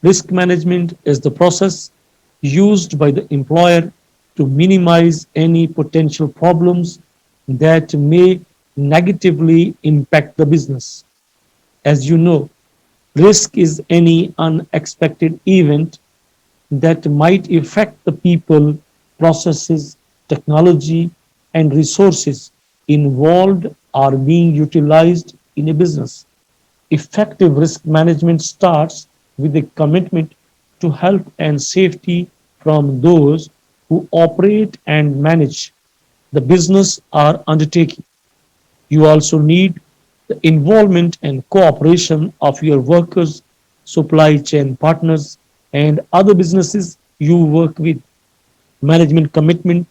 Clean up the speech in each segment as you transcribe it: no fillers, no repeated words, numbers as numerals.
Risk management is the process used by the employer to minimize any potential problems that may negatively impact the business. As you know, risk is any unexpected event that might affect the people, processes, technology, and resources involved or being utilized in a business. Effective risk management starts with a commitment to health and safety from those who operate and manage the business or undertaking. You also need the involvement and cooperation of your workers, supply chain partners, and other businesses you work with. Management commitment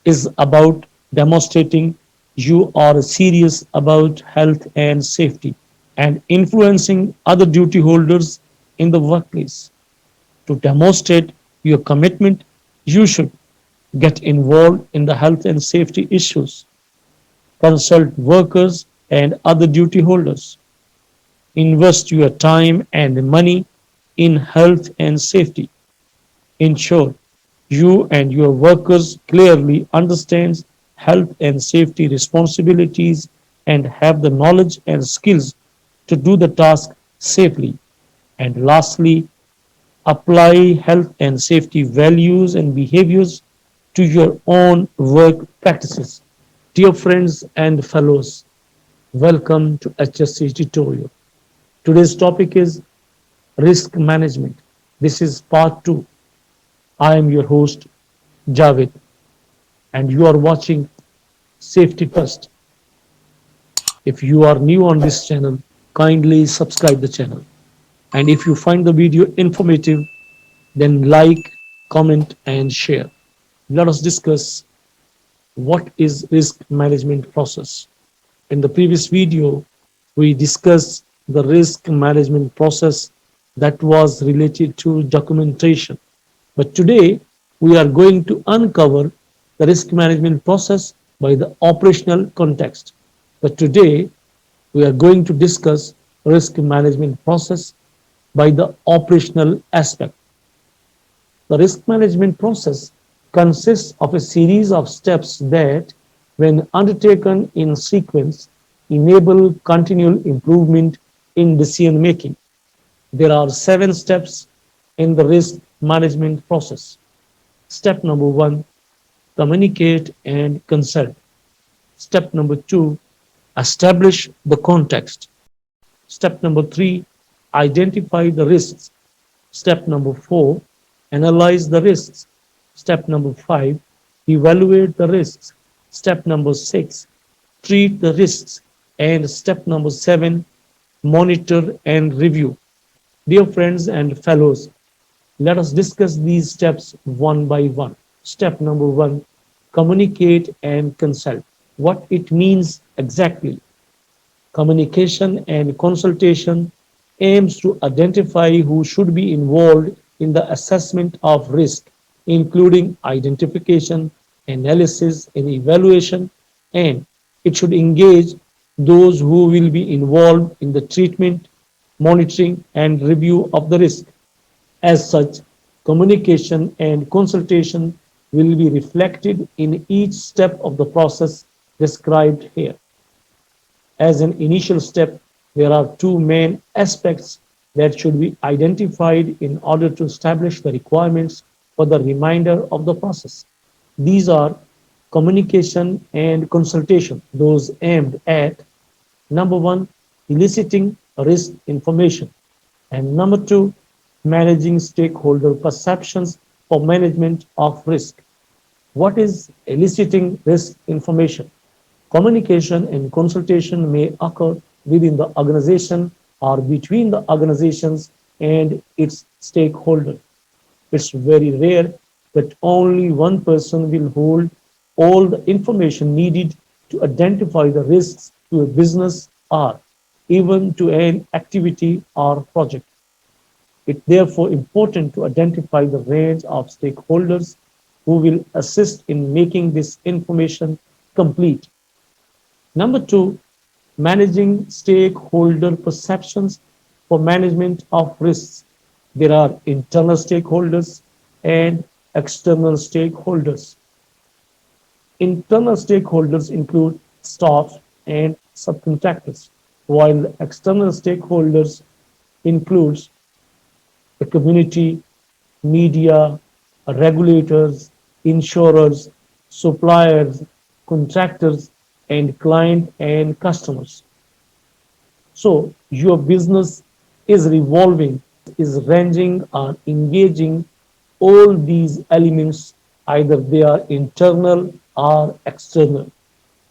is about demonstrating you are serious about health and safety and influencing other duty holders in the workplace. To demonstrate your commitment, you should get involved in the health and safety issues, consult workers and other duty holders, invest your time and money in health and safety, ensure you and your workers clearly understand health and safety responsibilities and have the knowledge and skills to do the task safely. And lastly, apply health and safety values and behaviors to your own work practices. Dear friends and fellows, welcome to HSC tutorial. Today's topic is risk management. This is part 2. I am your host, Javed, and you are watching Safety First. If you are new on this channel, kindly subscribe the channel. And if you find the video informative, then like, comment, and share. Let us discuss what is risk management process. In the previous video, we discussed the risk management process that was related to documentation. But today, we are going to uncover the risk management process by the operational context. But today, we are going to discuss risk management process by the operational aspect. The risk management process consists of a series of steps that, when undertaken in sequence, enable continual improvement in decision making. There are 7 steps in the risk management process. Step number 1, communicate and consult. Step number 2, establish the context. Step number 3, identify the risks. Step number 4, analyze the risks. Step number 5, evaluate the risks. Step number 6, treat the risks. And step number 7, monitor and review. Dear friends and fellows, let us discuss these steps one by one. Step number 1, communicate and consult. What it means exactly. Communication and consultation aims to identify who should be involved in the assessment of risk, including identification, analysis, and evaluation, and it should engage those who will be involved in the treatment, monitoring, and review of the risk. As such, communication and consultation will be reflected in each step of the process described here. As an initial step, there are 2 main aspects that should be identified in order to establish the requirements for the remainder of the process. These are communication and consultation, those aimed at number 1, eliciting risk information, and number 2, managing stakeholder perceptions for management of risk. What is eliciting risk information? Communication and consultation may occur within the organization or between the organizations and its stakeholder. It's very rare that only one person will hold all the information needed to identify the risks to a business or even to an activity or project. It's therefore important to identify the range of stakeholders who will assist in making this information complete. Number 2, managing stakeholder perceptions for management of risks. There are internal stakeholders and external stakeholders. Internal stakeholders include staff and subcontractors, while external stakeholders includes the community, media, regulators, insurers, suppliers, contractors, and client and customers. So your business is revolving, is ranging or engaging all these elements, either they are internal or external.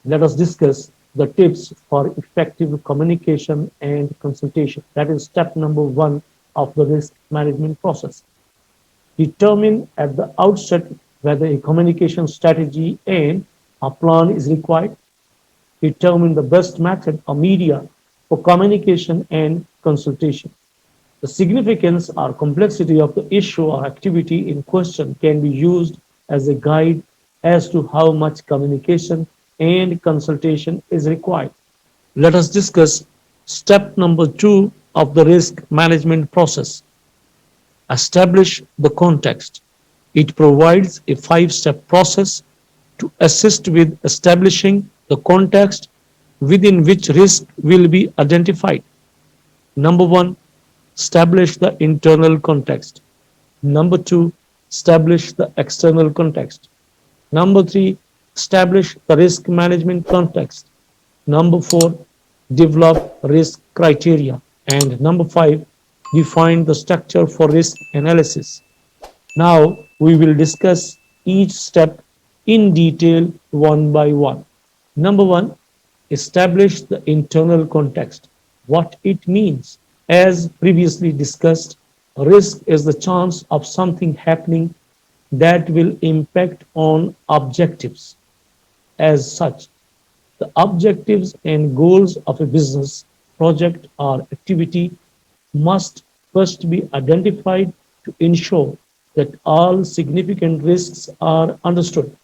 Let us discuss the tips for effective communication and consultation. That is step number one of the risk management process. Determine at the outset whether a communication strategy and a plan is required. Determine the best method or media for communication and consultation. The significance or complexity of the issue or activity in question can be used as a guide as to how much communication and consultation is required. Let us discuss step number two of the risk management process. Establish the context. It provides a five-step process to assist with establishing the context within which risk will be identified. Number one, establish the internal context. Number two, establish the external context. Number three, establish the risk management context. Number four, develop risk criteria. And number five, define the structure for risk analysis. Now we will discuss each step in detail one by one. Number one, establish the internal context. What it means. As previously discussed, risk is the chance of something happening that will impact on objectives. As such, the objectives and goals of a business, project, or activity must first be identified to ensure that all significant risks are understood.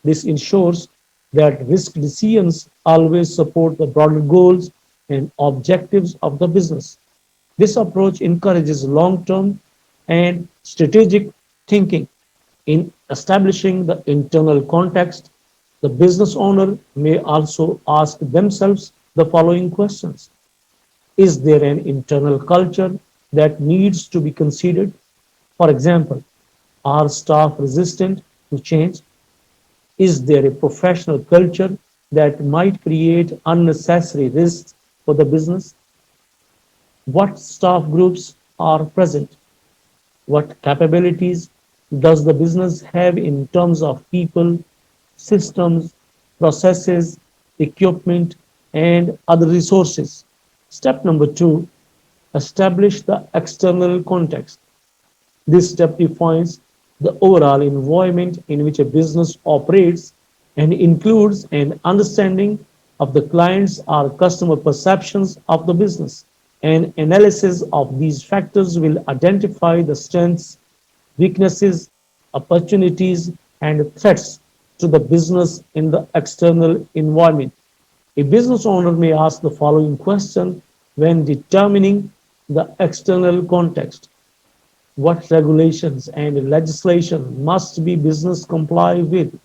This ensures that risk decisions always support the broader goals and objectives of the business. This approach encourages long-term and strategic thinking. In establishing the internal context, the business owner may also ask themselves the following questions. Is there an internal culture that needs to be considered? For example, are staff resistant to change? Is there a professional culture that might create unnecessary risks for the business? What staff groups are present? What capabilities does the business have in terms of people, systems, processes, equipment, and other resources? Step number two, establish the external context. This step defines the overall environment in which a business operates and includes an understanding of the client's or customer perceptions of the business. An analysis of these factors will identify the strengths, weaknesses, opportunities, and threats to the business in the external environment. A business owner may ask the following question when determining the external context. What regulations and legislation must be business comply with?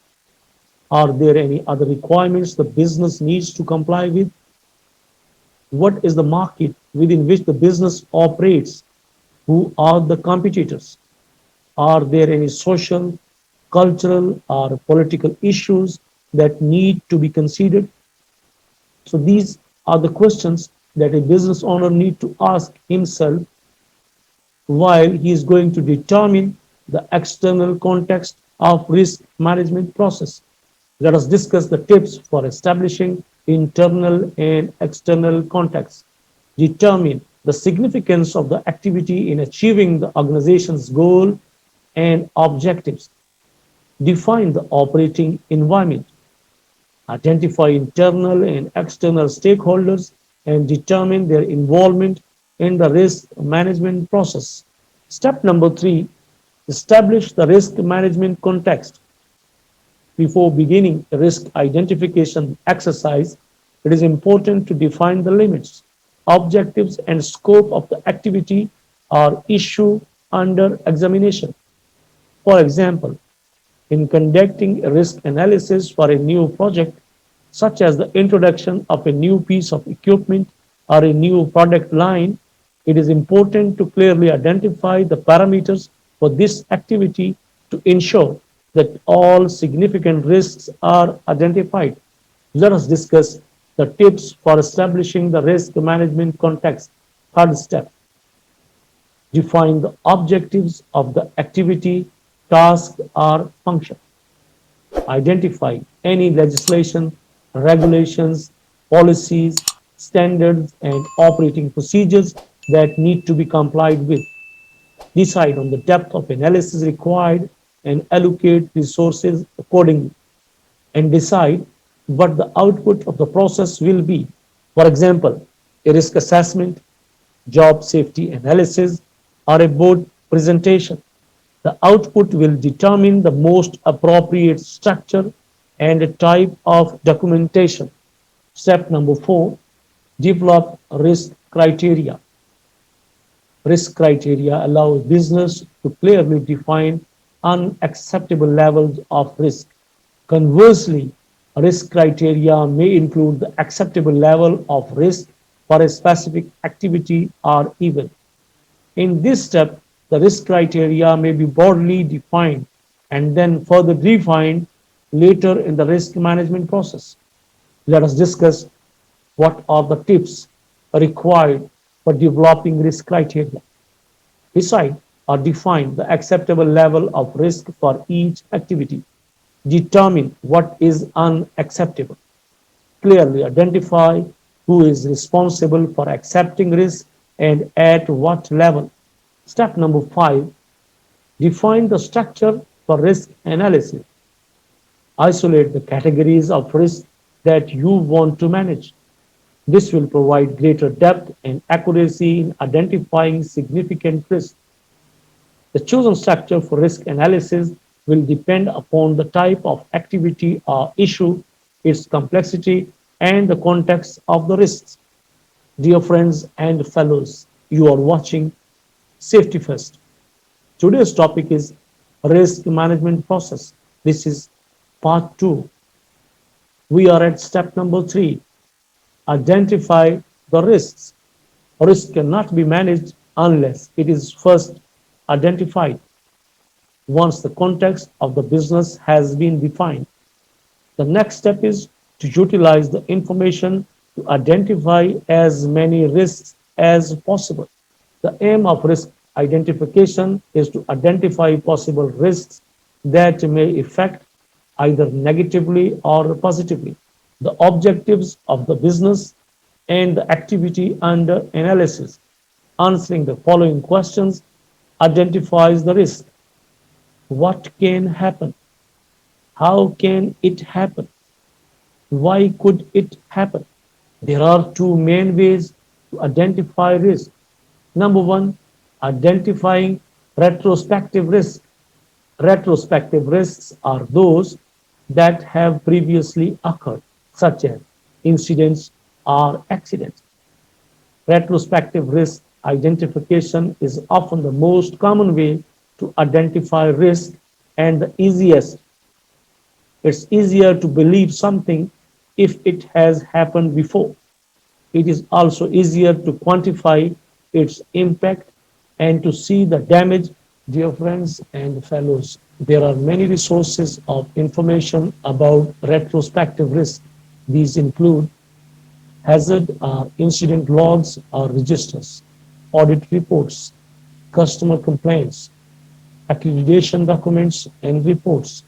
Are there any other requirements the business needs to comply with? What is the market within which the business operates? Who are the competitors? Are there any social, cultural, or political issues that need to be considered? So these are the questions that a business owner needs to ask himself while he is going to determine the external context of risk management process. Let us discuss the tips for establishing internal and external context. Determine the significance of the activity in achieving the organization's goal and objectives. Define the operating environment. Identify internal and external stakeholders and determine their involvement in the risk management process. Step number three, establish the risk management context. Before beginning the risk identification exercise, it is important to define the limits, objectives, and scope of the activity or issue under examination. For example, in conducting a risk analysis for a new project, such as the introduction of a new piece of equipment or a new product line, it is important to clearly identify the parameters for this activity to ensure that all significant risks are identified. Let us discuss the tips for establishing the risk management context. Third step, define the objectives of the activity, task, or function. Identify any legislation, regulations, policies, standards, and operating procedures that need to be complied with. Decide on the depth of analysis required and allocate resources accordingly. And decide what the output of the process will be. For example, a risk assessment, job safety analysis, or a board presentation. The output will determine the most appropriate structure and type of documentation. Step number 4, develop risk criteria. Risk criteria allow business to clearly define unacceptable levels of risk. Conversely, risk criteria may include the acceptable level of risk for a specific activity or event. In this step, the risk criteria may be broadly defined and then further refined later in the risk management process. Let us discuss what are the tips required for developing risk criteria. Decide or define the acceptable level of risk for each activity. Determine what is unacceptable. Clearly identify who is responsible for accepting risk and at what level. Step number 5, define the structure for risk analysis. Isolate the categories of risk that you want to manage. This will provide greater depth and accuracy in identifying significant risks. The chosen structure for risk analysis will depend upon the type of activity or issue, its complexity, and the context of the risks. Dear friends and fellows, you are watching Safety First. Today's topic is risk management process. This is part 2. We are at step number 3. Identify the risks. Risk cannot be managed unless it is first identified. Once the context of the business has been defined, the next step is to utilize the information to identify as many risks as possible. The aim of risk identification is to identify possible risks that may affect either negatively or positively the objectives of the business and the activity under analysis. Answering the following questions identifies the risk. What can happen? How can it happen? Why could it happen? There are two main ways to identify risk. Number 1, identifying retrospective risk. Retrospective risks are those that have previously occurred, such as incidents or accidents. Retrospective risk identification is often the most common way to identify risk and the easiest. It's easier to believe something if it has happened before. It is also easier to quantify its impact and to see the damage. Dear friends and fellows, there are many resources of information about retrospective risk. These include hazard or incident logs or registers, audit reports, customer complaints, accreditation documents and reports,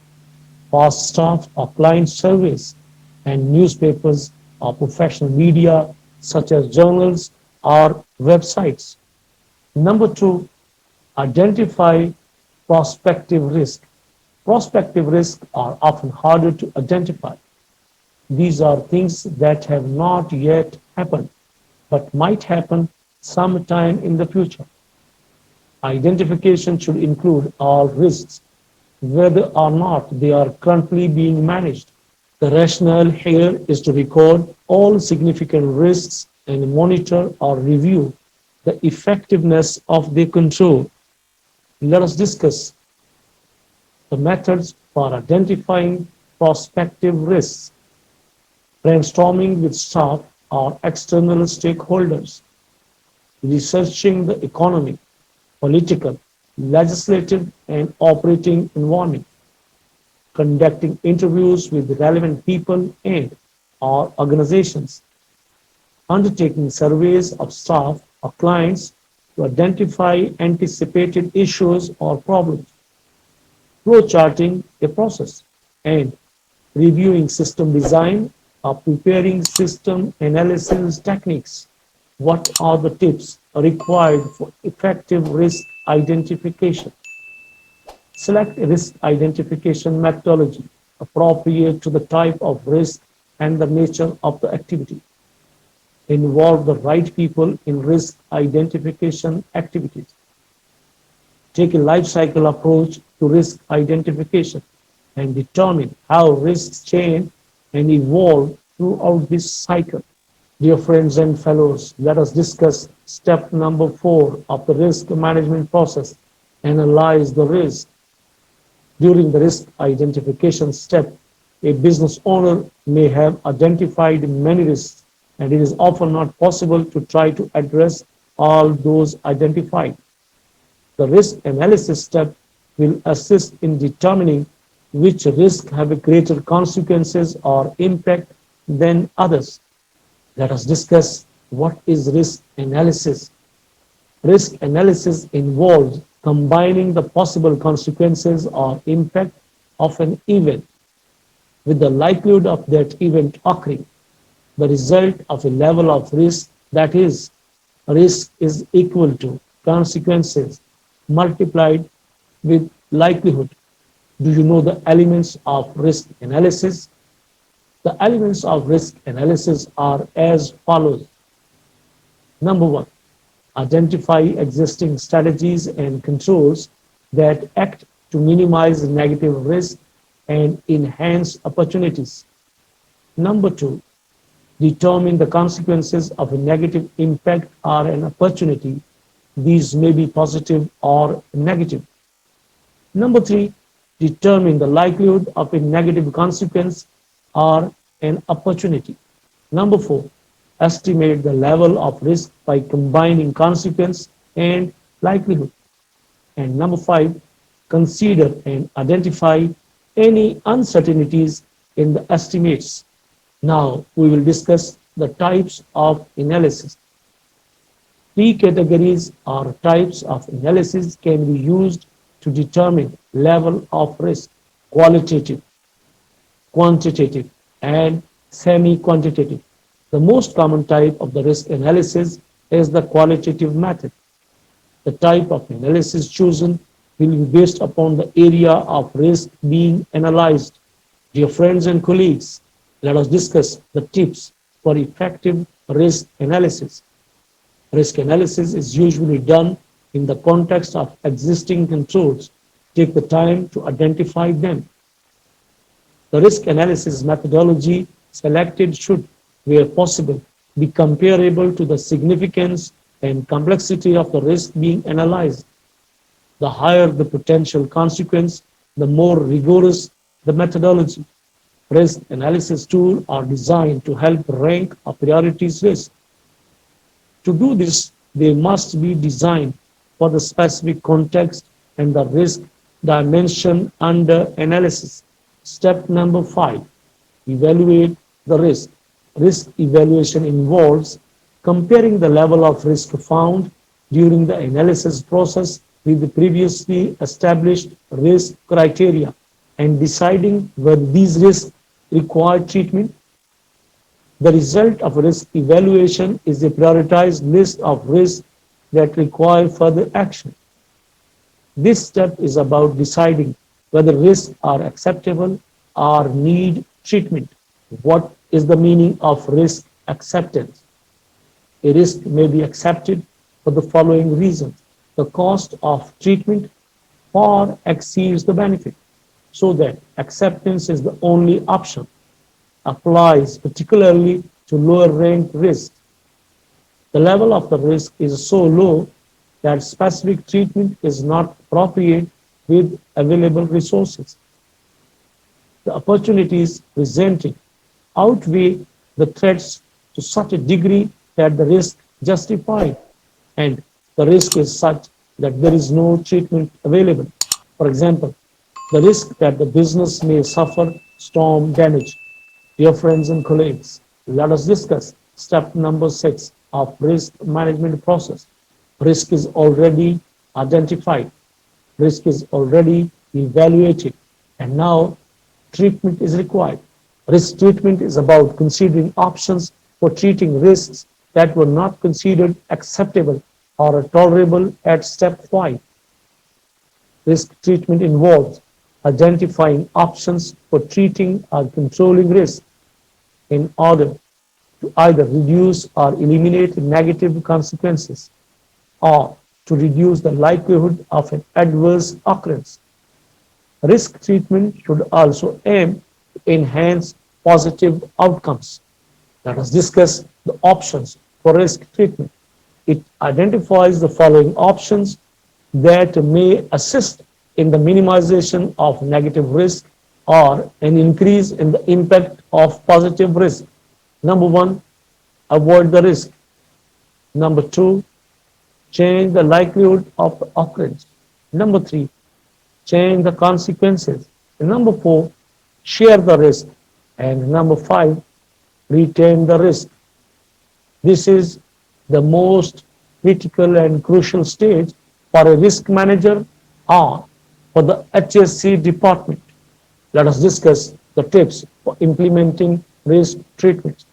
past staff or client surveys, and newspapers or professional media such as journals or websites. Number 2, identify prospective risk. Prospective risks are often harder to identify. These are things that have not yet happened, but might happen sometime in the future. Identification should include all risks, whether or not they are currently being managed. The rationale here is to record all significant risks and monitor or review the effectiveness of their control. Let us discuss the methods for identifying prospective risks, brainstorming with staff or external stakeholders, researching the economic, political, legislative, and operating environment, conducting interviews with relevant people and or organizations, undertaking surveys of staff or clients to identify anticipated issues or problems, flowcharting a process, and reviewing system design or preparing system analysis techniques. What are the tips required for effective risk identification? Select a risk identification methodology appropriate to the type of risk and the nature of the activity. Involve the right people in risk identification activities. Take a life cycle approach to risk identification and determine how risks change and evolve throughout this cycle. Dear friends and fellows, let us discuss step number 4 of the risk management process. Analyze the risk. During the risk identification step, a business owner may have identified many risks, and it is often not possible to try to address all those identified. The risk analysis step will assist in determining which risks have greater consequences or impact than others. Let us discuss what is risk analysis. Risk analysis involves combining the possible consequences or impact of an event with the likelihood of that event occurring. The result of a level of risk, that is, risk is equal to consequences multiplied with likelihood. Do you know the elements of risk analysis? The elements of risk analysis are as follows. Number 1, identify existing strategies and controls that act to minimize negative risk and enhance opportunities. Number 2, determine the consequences of a negative impact or an opportunity. These may be positive or negative. Number 3, determine the likelihood of a negative consequence or an opportunity. Number 4, estimate the level of risk by combining consequence and likelihood. And number 5, consider and identify any uncertainties in the estimates. Now we will discuss the types of analysis. 3 categories or types of analysis can be used to determine level of risk: qualitative, quantitative, and semi-quantitative. The most common type of the risk analysis is the qualitative method. The type of analysis chosen will be based upon the area of risk being analyzed. Dear friends and colleagues, let us discuss the tips for effective risk analysis. Risk analysis is usually done in the context of existing controls. Take the time to identify them. The risk analysis methodology selected should, where possible, be comparable to the significance and complexity of the risk being analyzed. The higher the potential consequence, the more rigorous the methodology. Risk analysis tools are designed to help rank or prioritize risk. To do this, they must be designed for the specific context and the risk dimension under analysis. Step number 5, evaluate the risk. Risk evaluation involves comparing the level of risk found during the analysis process with the previously established risk criteria and deciding whether these risks require treatment. The result of a risk evaluation is a prioritized list of risks that require further action. This step is about deciding whether risks are acceptable or need treatment. What is the meaning of risk acceptance? A risk may be accepted for the following reasons. The cost of treatment far exceeds the benefit, so that acceptance is the only option. Applies particularly to lower ranked risks. The level of the risk is so low that specific treatment is not appropriate with available resources. The opportunities presented outweigh the threats to such a degree that the risk justified, and the risk is such that there is no treatment available. For example, the risk that the business may suffer storm damage. Dear friends and colleagues, let us discuss step number 6 of risk management process. Risk is already identified, risk is already evaluated, and now treatment is required. Risk treatment is about considering options for treating risks that were not considered acceptable or tolerable at step 5. Risk treatment involves identifying options for treating or controlling risk in order to either reduce or eliminate negative consequences or to reduce the likelihood of an adverse occurrence. Risk treatment should also aim to enhance positive outcomes. Let us discuss the options for risk treatment. It identifies the following options that may assist in the minimization of negative risk or an increase in the impact of positive risk. Number one, avoid the risk. Number two, change the likelihood of the occurrence. Number three, change the consequences. And number four, share the risk. And number five, retain the risk. This is the most critical and crucial stage for a risk manager or for the HSC department. Let us discuss the tips for implementing risk treatment.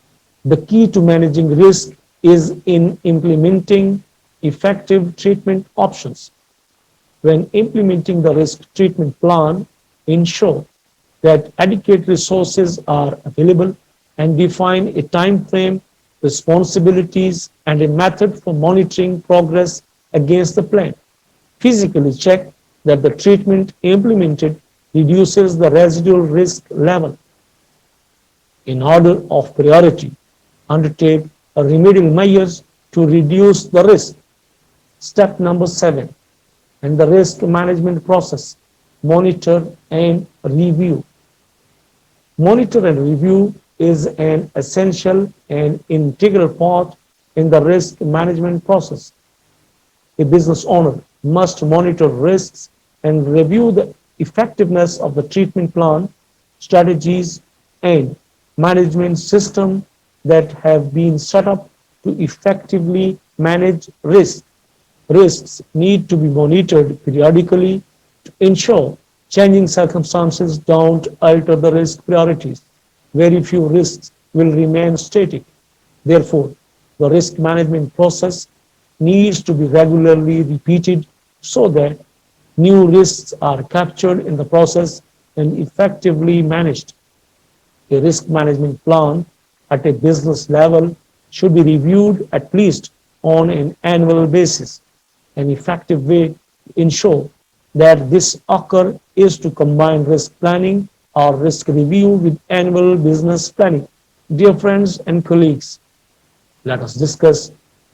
The key to managing risk is in implementing effective treatment options. When implementing the risk treatment plan, ensure that adequate resources are available and define a time frame, responsibilities, and a method for monitoring progress against the plan. Physically check that the treatment implemented reduces the residual risk level. In order of priority, undertake remedial measures to reduce the risk. Step number 7 in the risk management process, monitor and review. Monitor and review is an essential and integral part in the risk management process. A business owner must monitor risks and review the effectiveness of the treatment plan, strategies, and management system that have been set up to effectively manage risk. Risks need to be monitored periodically to ensure changing circumstances don't alter the risk priorities. Very few risks will remain static. Therefore, the risk management process needs to be regularly repeated so that new risks are captured in the process and effectively managed. A risk management plan at a business level should be reviewed at least on an annual basis. An effective way to ensure that this occurs is to combine risk planning or risk review with annual business planning. Dear friends and colleagues, let us discuss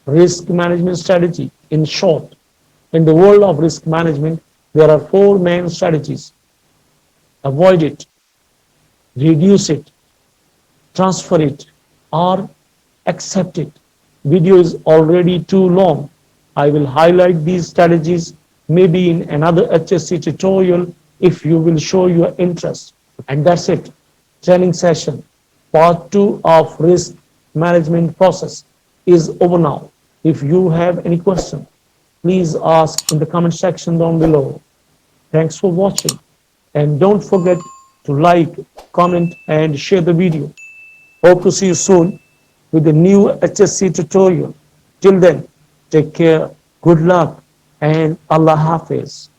risk management strategy. In short, in the world of risk management, there are four main strategies: avoid it, reduce it, transfer it, or accept it. Video is already too long. I will highlight these strategies maybe in another HSC tutorial if you will show your interest. And that's it. Training session part 2 of risk management process is over now. If you have any question, please ask in the comment section down below. Thanks for watching, and don't forget to like, comment, and share the video. Hope to see you soon with a new HSC tutorial. Till then, take care, good luck, and Allah Hafiz.